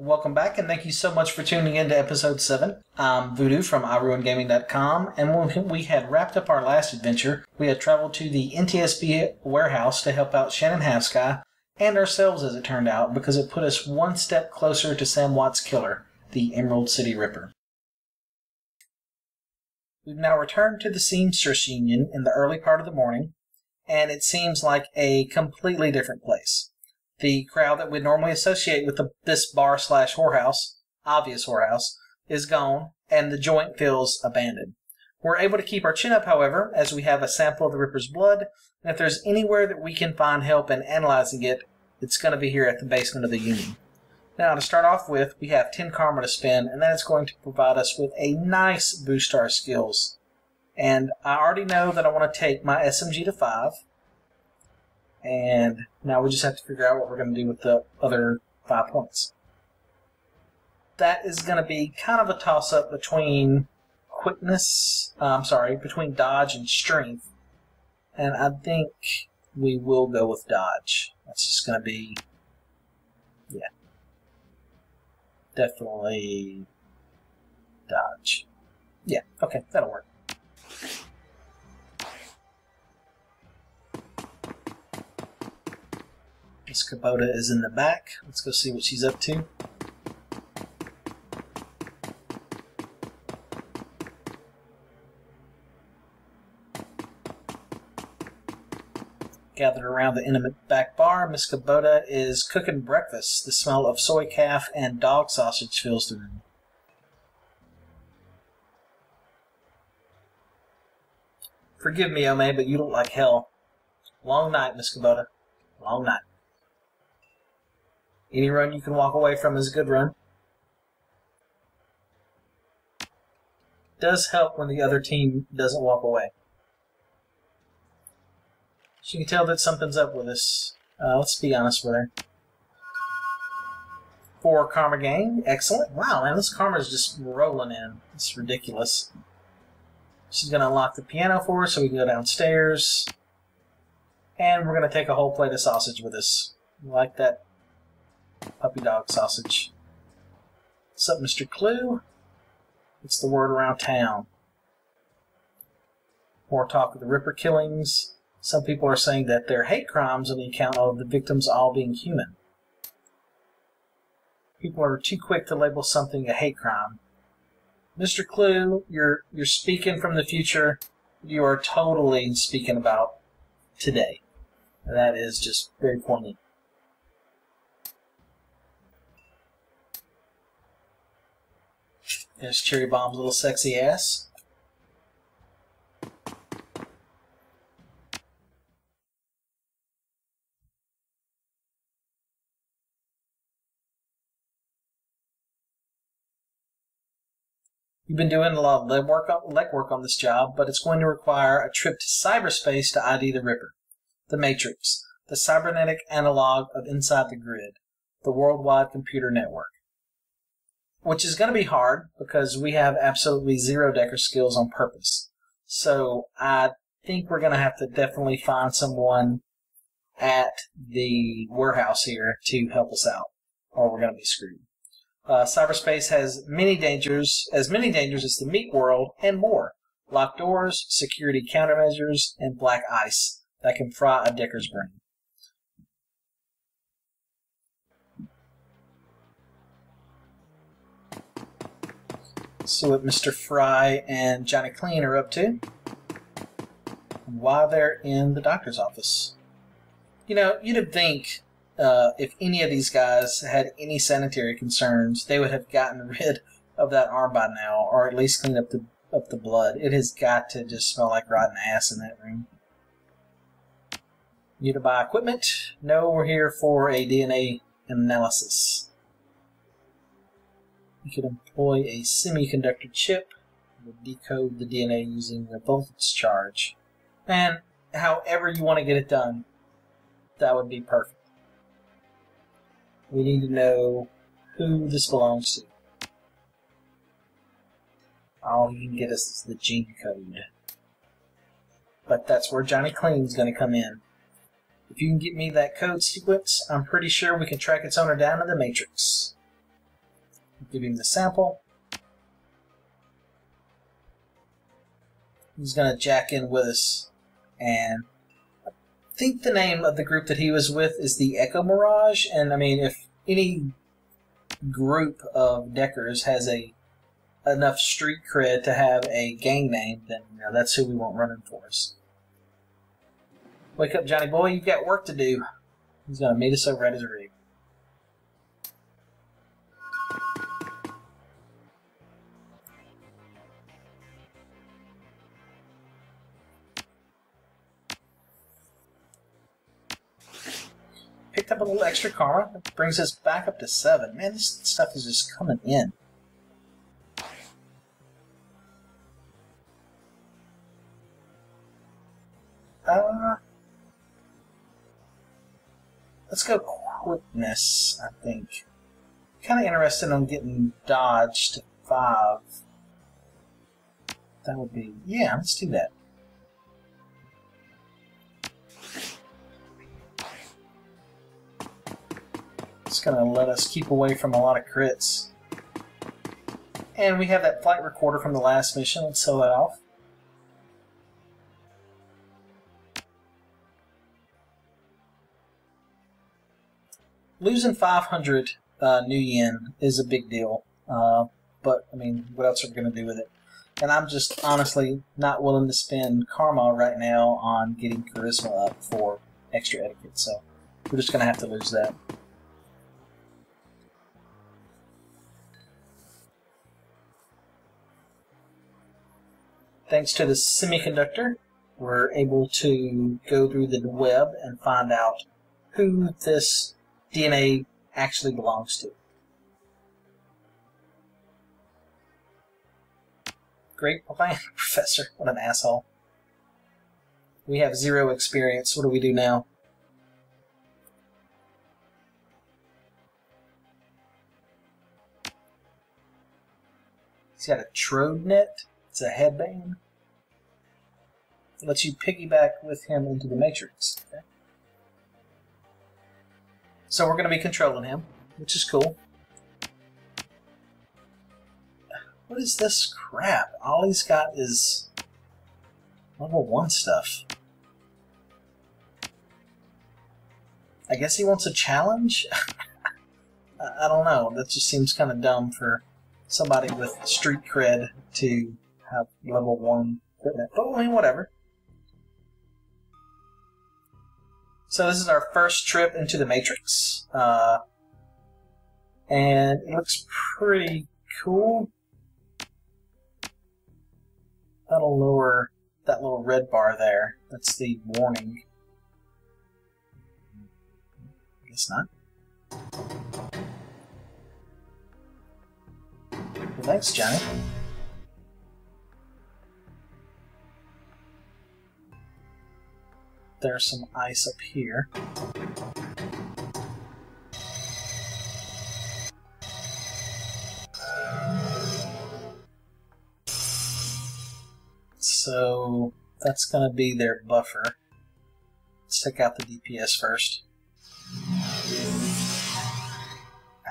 Welcome back, and thank you so much for tuning in to episode 7. I'm Voodoo from iRuingaming.com, and when we had wrapped up our last adventure, we had traveled to the NTSB warehouse to help out Shannon Halfsky, and ourselves as it turned out, because it put us one step closer to Sam Watt's killer, the Emerald City Ripper. We've now returned to the seamstress union in the early part of the morning, and it seems like a completely different place. The crowd that we'd normally associate with this bar/whorehouse, obvious whorehouse, is gone, and the joint feels abandoned. We're able to keep our chin up, however, as we have a sample of the Ripper's blood, and if there's anywhere that we can find help in analyzing it, it's going to be here at the basement of the Union. Now, to start off with, we have 10 karma to spend, and that is going to provide us with a nice boost to our skills. And I already know that I want to take my SMG to 5. And now we just have to figure out what we're going to do with the other 5 points. That is going to be kind of a toss-up between between dodge and strength. And I think we will go with dodge. That's just going to be, yeah, definitely dodge. Yeah, okay, that'll work. Miss Kubota is in the back. Let's go see what she's up to. Gathered around the intimate back bar, Miss Kubota is cooking breakfast. The smell of soy calf and dog sausage fills the room. Forgive me, Ome, but you look like hell. Long night, Miss Kubota. Long night. Any run you can walk away from is a good run. Does help when the other team doesn't walk away. She can tell that something's up with us. Let's be honest with her. 4 karma gain. Excellent. Wow, man, this karma is just rolling in. It's ridiculous. She's going to unlock the piano for us so we can go downstairs. And we're going to take a whole plate of sausage with us. Like that puppy dog sausage. What's up, Mr. Clue? It's the word around town. More talk of the Ripper killings. Some people are saying that they're hate crimes on the account of the victims all being human. People are too quick to label something a hate crime. Mr. Clue, you're speaking from the future. You are totally speaking about today. And that is just very poignant. There's Cherry Bomb's little sexy ass. You've been doing a lot of legwork on this job, but it's going to require a trip to cyberspace to ID the Ripper. The Matrix, the cybernetic analog of Inside the Grid, the worldwide computer network. Which is going to be hard because we have absolutely 0 Decker skills on purpose. So I think we're going to have to definitely find someone at the warehouse here to help us out, or we're going to be screwed. Cyberspace has many dangers as the meat world and more. Locked doors, security countermeasures, and black ice that can fry a Decker's brain. See what Mr. Fry and Johnny Clean are up to while they're in the doctor's office. You know, you'd think if any of these guys had any sanitary concerns, they would have gotten rid of that arm by now, or at least cleaned up the blood. It has got to just smell like rotten ass in that room. Need to buy equipment? No, we're here for a DNA analysis. We could employ a semiconductor chip that decode the DNA using a voltage charge. And however you want to get it done, that would be perfect. We need to know who this belongs to. All he can get us is the gene code. But that's where Johnny Clean's going to come in. If you can get me that code sequence, I'm pretty sure we can track its owner down in the Matrix. give him the sample. He's going to jack in with us, and I think the name of the group that he was with is the Echo Mirage, and I mean, if any group of deckers has enough street cred to have a gang name, then that's who we want running for us. Wake up, Johnny boy, you've got work to do. He's going to meet us over at his rig. Picked up a little extra karma. That brings us back up to 7. Man, this stuff is just coming in. Let's go quickness, I think. Kind of interested in getting dodge to 5. That would be... yeah, let's do that. It's going to let us keep away from a lot of crits. And we have that flight recorder from the last mission. Let's sell that off. Losing 500 nuyen is a big deal. But, I mean, what else are we going to do with it? And I'm just honestly not willing to spend karma right now on getting charisma up for extra etiquette. So we're just going to have to lose that. Thanks to the semiconductor, we're able to go through the web and find out who this DNA actually belongs to. Great plan, Professor. What an asshole. We have 0 experience. What do we do now? He's got a trode net. It's a headband. It lets you piggyback with him into the Matrix. Okay. So we're going to be controlling him, which is cool. What is this crap? All he's got is level 1 stuff. I guess he wants a challenge? I don't know. That just seems kind of dumb for somebody with street cred to have level 1 equipment. But I mean, whatever. So this is our first trip into the Matrix. And it looks pretty cool. That'll lower that little red bar there. That's the warning. I guess not. Well, thanks, Johnny. There's some ice up here. So that's going to be their buffer. Let's take out the DPS first.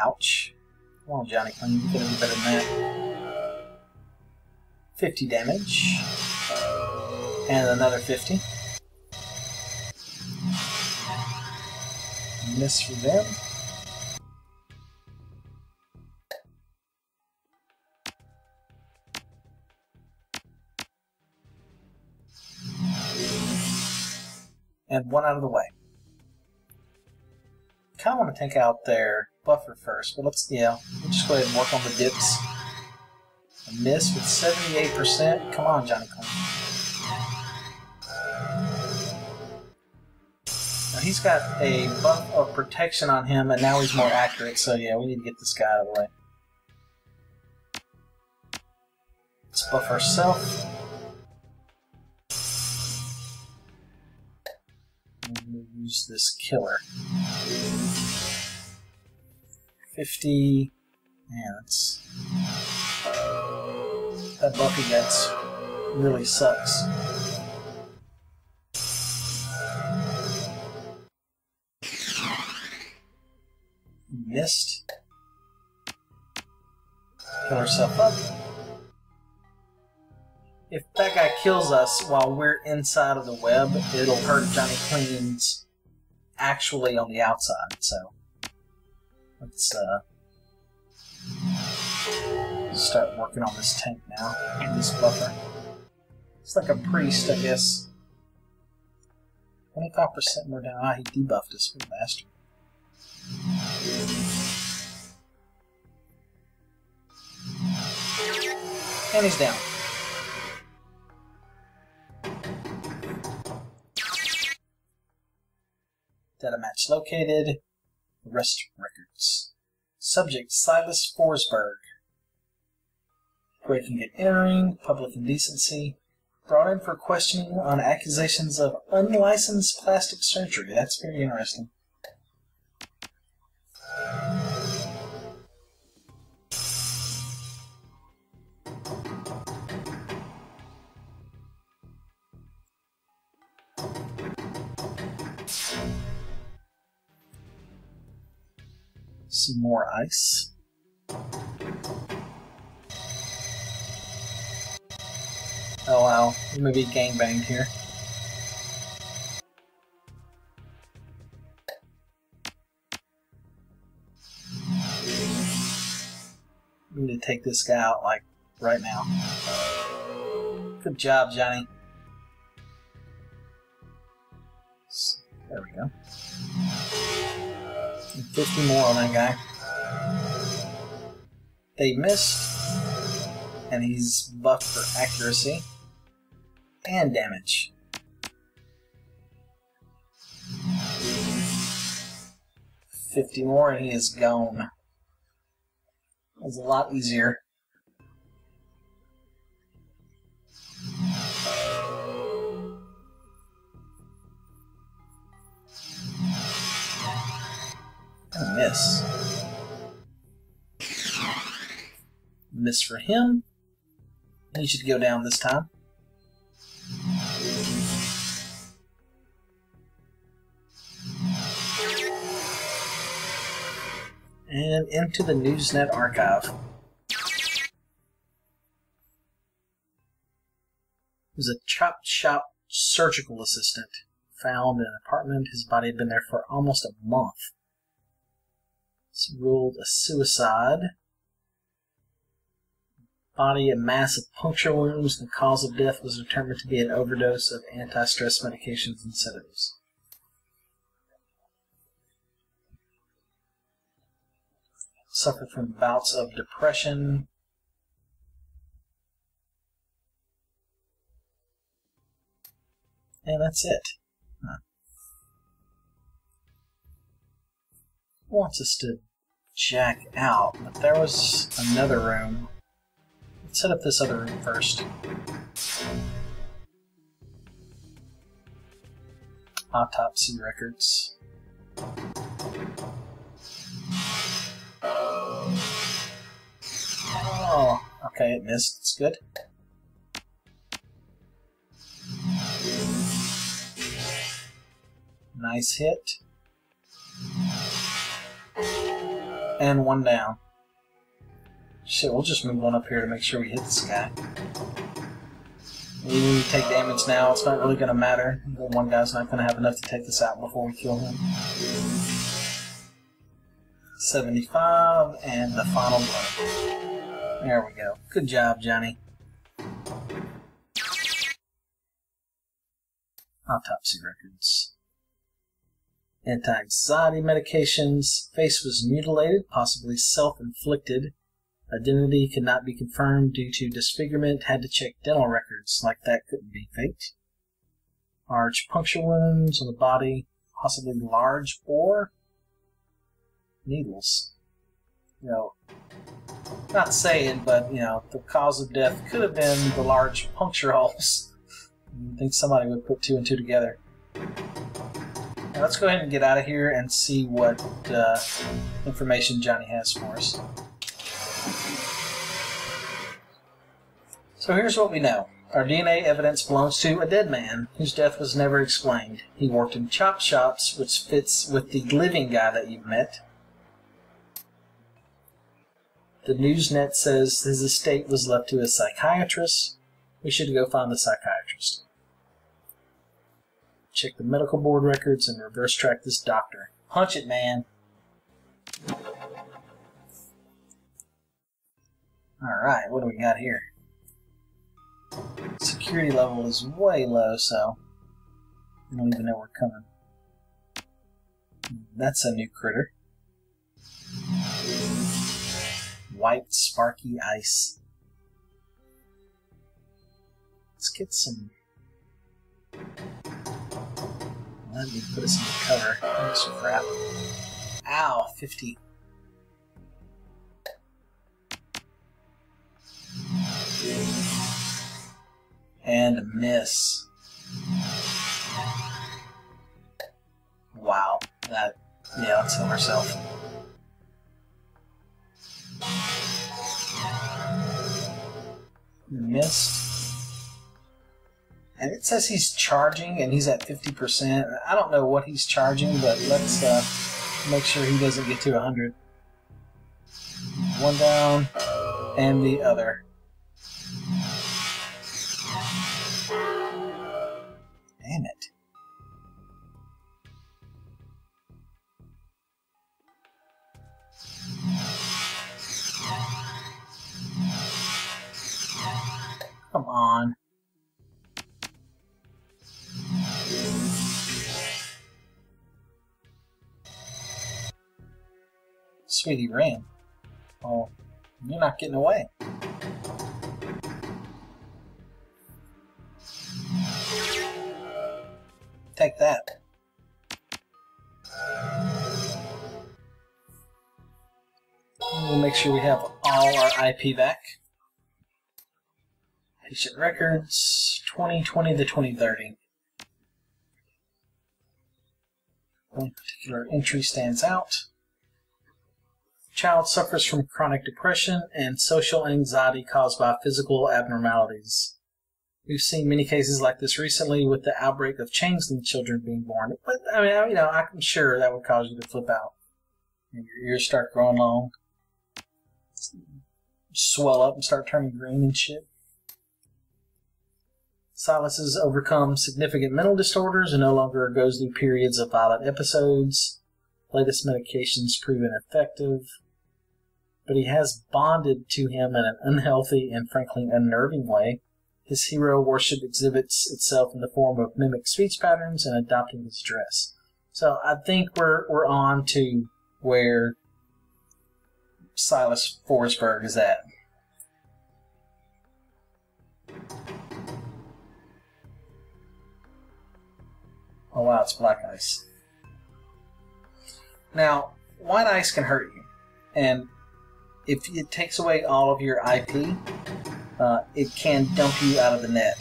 Ouch. Come on, Johnny Clean, you gotta do better than that. 50 damage. And another 50. Miss for them. And 1 out of the way. Kind of want to take out their buffer first, but we'll just go ahead and work on the dips. A miss with 78%. Come on, Johnny Clean. Now he's got a buff of protection on him, and now he's more accurate, so yeah, we need to get this guy out of the way. Let's buff ourselves. We'll use this killer. 50. Man, that buff he gets really sucks. Missed. Heal herself up. If that guy kills us while we're inside of the web, it'll hurt Johnny Clean's actually on the outside. So let's start working on this tank now. This buffer. It's like a priest, I guess. 25% more down. Ah, he debuffed us, what a bastard. And he's down. Data match located. Arrest records. Subject Silas Forsberg. Breaking and entering. Public indecency. Brought in for questioning on accusations of unlicensed plastic surgery. That's very interesting. Some more ice. Oh wow, we may be gangbanged here. We need to take this guy out, like, right now. Good job, Johnny. There we go. 50 more on that guy. They missed, and he's buffed for accuracy and damage. $50 more, and he is gone. That was a lot easier. And a miss. Miss for him. He should go down this time. And into the Newsnet archive. He was a chop shop surgical assistant. Found in an apartment. His body had been there for almost a month. It's ruled a suicide. Body, a mass of puncture wounds. The cause of death was determined to be an overdose of anti-stress medications and sedatives. Suffered from bouts of depression. And that's it. Huh. Wants us to jack out, but there was another room. Let's set up this other room first. Autopsy records. Oh, okay, it missed. It's good. Nice hit. And one down. Shit, we'll just move on up here to make sure we hit this guy. Even if we take damage now, it's not really going to matter. The one guy's not going to have enough to take this out before we kill him. 75, and the final blow. There we go. Good job, Johnny. Autopsy records. Anti-anxiety medications. Face was mutilated, possibly self-inflicted. Identity could not be confirmed due to disfigurement. Had to check dental records. Like that couldn't be faked. Large puncture wounds on the body. Possibly large bore needles. You know, not saying, but, you know, the cause of death could have been the large puncture holes. I think somebody would put two and two together. Now let's go ahead and get out of here and see what information Johnny has for us. So here's what we know. Our DNA evidence belongs to a dead man whose death was never explained. He worked in chop shops, which fits with the living guy that you've met. The Newsnet says his estate was left to a psychiatrist. We should go find the psychiatrist. Check the medical board records and reverse track this doctor. Punch it, man. Alright, what do we got here? Security level is way low, so I don't even know we're coming. That's a new critter. White sparky ice. Let's get some. Let me put us in the cover. Thanks, crap. Ow, 50. And a miss. Wow. That, yeah, let's heal ourselves. Missed. And it says he's charging and he's at 50%. I don't know what he's charging, but let's make sure he doesn't get to 100. One down and the other. Damn it. Come on. Sweetie ran. Oh, you're not getting away. Take that. We'll make sure we have all our IP back. Patient records, 2020 to 2030. One particular entry stands out. Child suffers from chronic depression and social anxiety caused by physical abnormalities. We've seen many cases like this recently with the outbreak of changeling children being born. But, I mean, you know, I'm sure that would cause you to flip out. And your ears start growing long. Swell up and start turning green and shit. Silas has overcome significant mental disorders and no longer goes through periods of violent episodes. Latest medications proven effective. But he has bonded to him in an unhealthy and frankly unnerving way. His hero worship exhibits itself in the form of mimic speech patterns and adopting his dress. So I think we're on to where Silas Forsberg is at. Oh wow, it's black ice. Now, white ice can hurt you, and if it takes away all of your IP, it can dump you out of the net.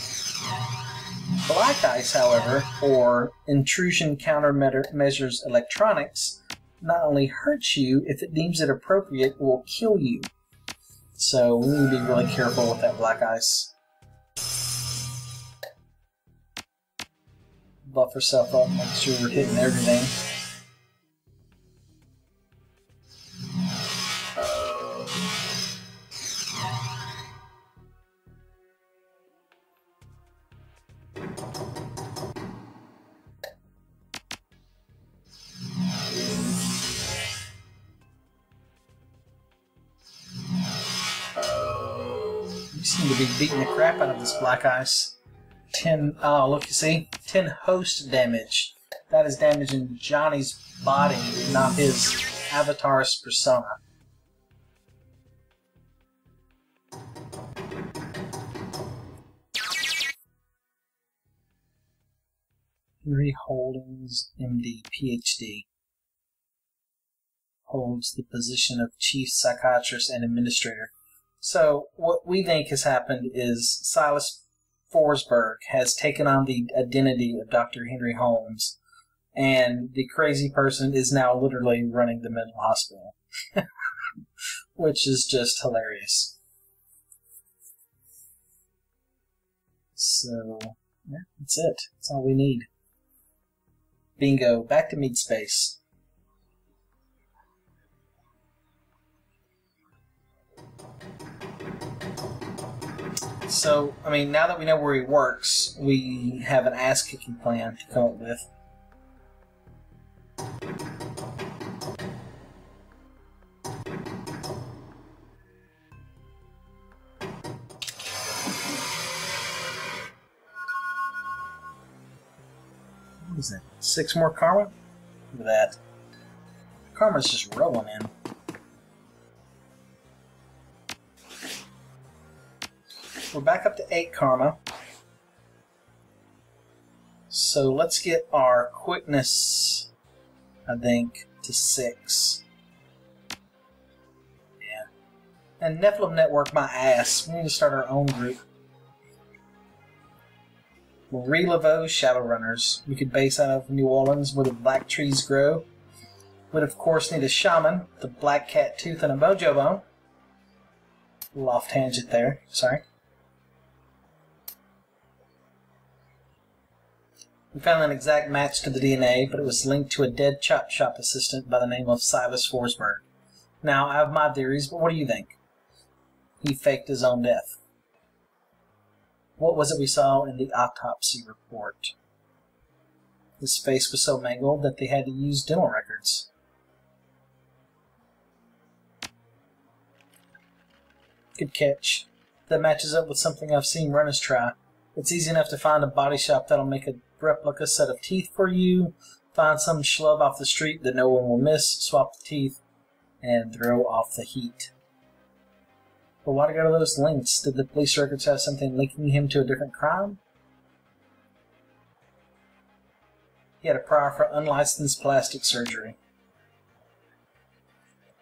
Black ice, however, or intrusion countermeasures electronics, not only hurts you, if it deems it appropriate, it will kill you. So we need to be really careful with that black ice. Buff herself up, make sure we're hitting everything. You seem to be beating the crap out of this black ice. 10, oh look, you see? 10 host damage. That is damaging Johnny's body, not his avatar's persona. Henry Holdings, MD, PhD. Holds the position of Chief Psychiatrist and Administrator. So, what we think has happened is Silas Forsberg has taken on the identity of Dr. Henry Holmes, and the crazy person is now literally running the mental hospital. Which is just hilarious. So, yeah, that's it. That's all we need. Bingo. Back to meat space. So, I mean, now that we know where he works, we have an ass-kicking plan to come up with. What is that? 6 more karma? Look at that. Karma's just rolling in. We're back up to 8 karma. So let's get our quickness, I think, to 6. Yeah. And Nephilim Network, my ass. We need to start our own group. Marie Laveau Shadowrunners. We could base out of New Orleans where the black trees grow. Would of course need a shaman, the black cat tooth, and a mojo bone. A little off tangent there, sorry. We found an exact match to the DNA, but it was linked to a dead chop shop assistant by the name of Silas Forsberg. Now, I have my theories, but what do you think? He faked his own death. What was it we saw in the autopsy report? His face was so mangled that they had to use dental records. Good catch. That matches up with something I've seen runners try. It's easy enough to find a body shop that'll make a replica set of teeth for you, find some schlub off the street that no one will miss, swap the teeth, and throw off the heat. But why to go to those links? Did the police records have something linking him to a different crime? He had a prior for unlicensed plastic surgery.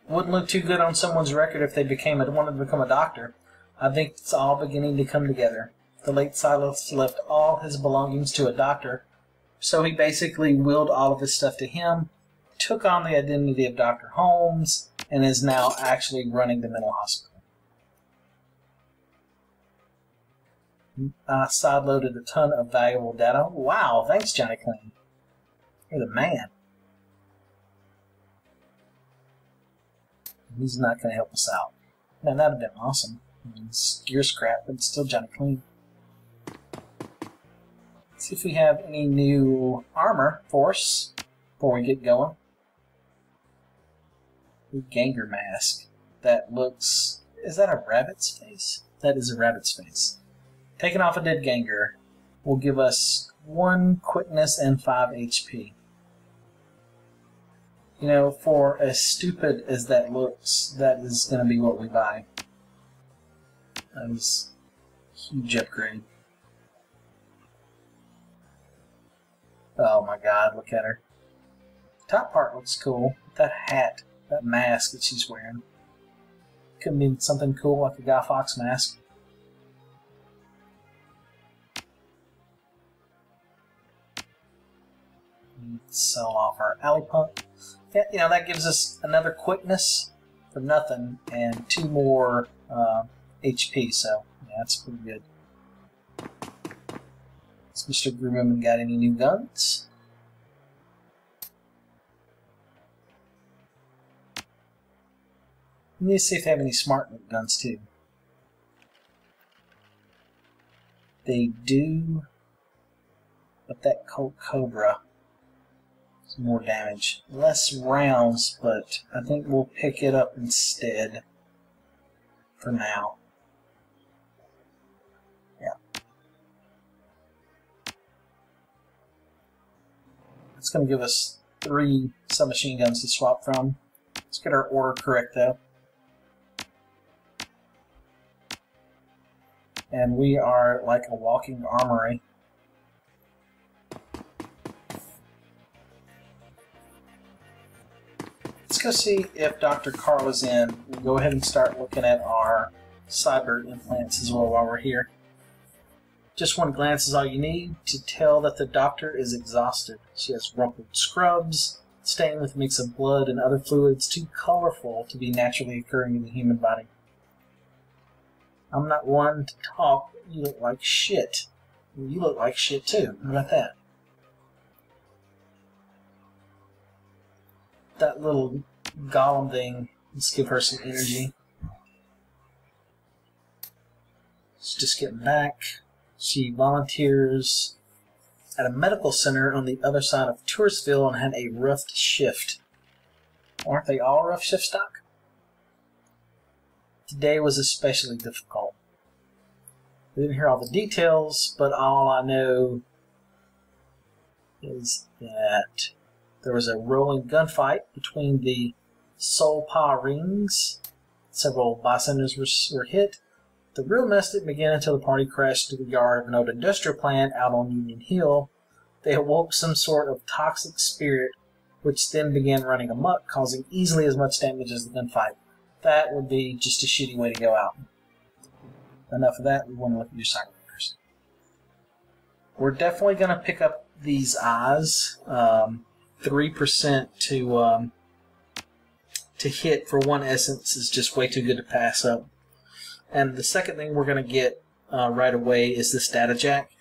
Wouldn't look too good on someone's record if they wanted to become a doctor. I think it's all beginning to come together. The late Silas left all his belongings to a doctor, so he basically willed all of his stuff to him, took on the identity of Dr. Holmes, and is now actually running the mental hospital. I sideloaded a ton of valuable data. Wow, thanks, Johnny Clean. You're the man. He's not going to help us out. Man, that would have been awesome. I mean, it's gear scrap, but it's still Johnny Clean. Let's see if we have any new armor for us before we get going. The Ganger mask. That looks... Is that a rabbit's face? That is a rabbit's face. Taking off a dead Ganger will give us 1 quickness and 5 HP. You know, for as stupid as that looks, that is going to be what we buy. That is a huge upgrade. Oh my god, look at her. Top part looks cool. That hat, that mask that she's wearing. Couldn't be something cool like a Guy Fawkes mask. Sell off our alley pump. Yeah, you know, that gives us another quickness for nothing and 2 more HP, so yeah, that's pretty good. Has Mr. Grumman got any new guns? Let me see if they have any smart guns too. They do, but that Colt Cobra is more damage. Less rounds, but I think we'll pick it up instead for now. Yeah. It's going to give us 3 submachine guns to swap from. Let's get our order correct though. And we are like a walking armory. Let's go see if Dr. Carl is in. We'll go ahead and start looking at our cyber implants as well while we're here. Just one glance is all you need to tell that the doctor is exhausted. She has rumpled scrubs, stained with a mix of blood and other fluids too colorful to be naturally occurring in the human body. I'm not one to talk, but you look like shit. You look like shit too. How about that? That little golem thing, let's give her some energy. Just getting back. She volunteers at a medical center on the other side of Touristville and had a rough shift. Aren't they all rough shift stock? Today was especially difficult. We didn't hear all the details, but all I know is that there was a rolling gunfight between the Solpa rings. Several bystanders were hit. The real mess didn't begin until the party crashed into the yard of an old industrial plant out on Union Hill. They awoke some sort of toxic spirit, which then began running amok, causing easily as much damage as the gunfight. That would be just a shitty way to go out. Enough of that. We want to look at your cyber workers. We're definitely going to pick up these eyes. 3% to hit for 1 essence is just way too good to pass up. And the second thing we're going to get right away is this data jack.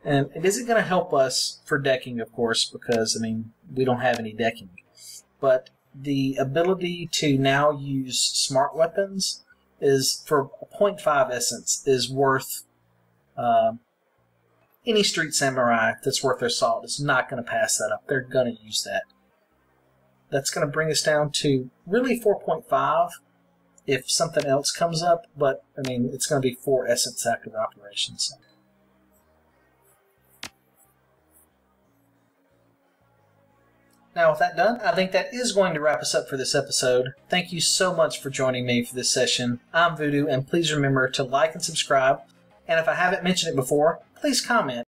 And it isn't going to help us for decking, of course, because, I mean, we don't have any decking. But the ability to now use smart weapons is, for a 0.5 essence, is worth any street samurai that's worth their salt is not going to pass that up. They're going to use that. That's going to bring us down to really 4.5 if something else comes up, but I mean, it's going to be 4 essence active operations. Now, with that done, I think that is going to wrap us up for this episode. Thank you so much for joining me for this session. I'm Voodoo, and please remember to like and subscribe. And if I haven't mentioned it before, please comment.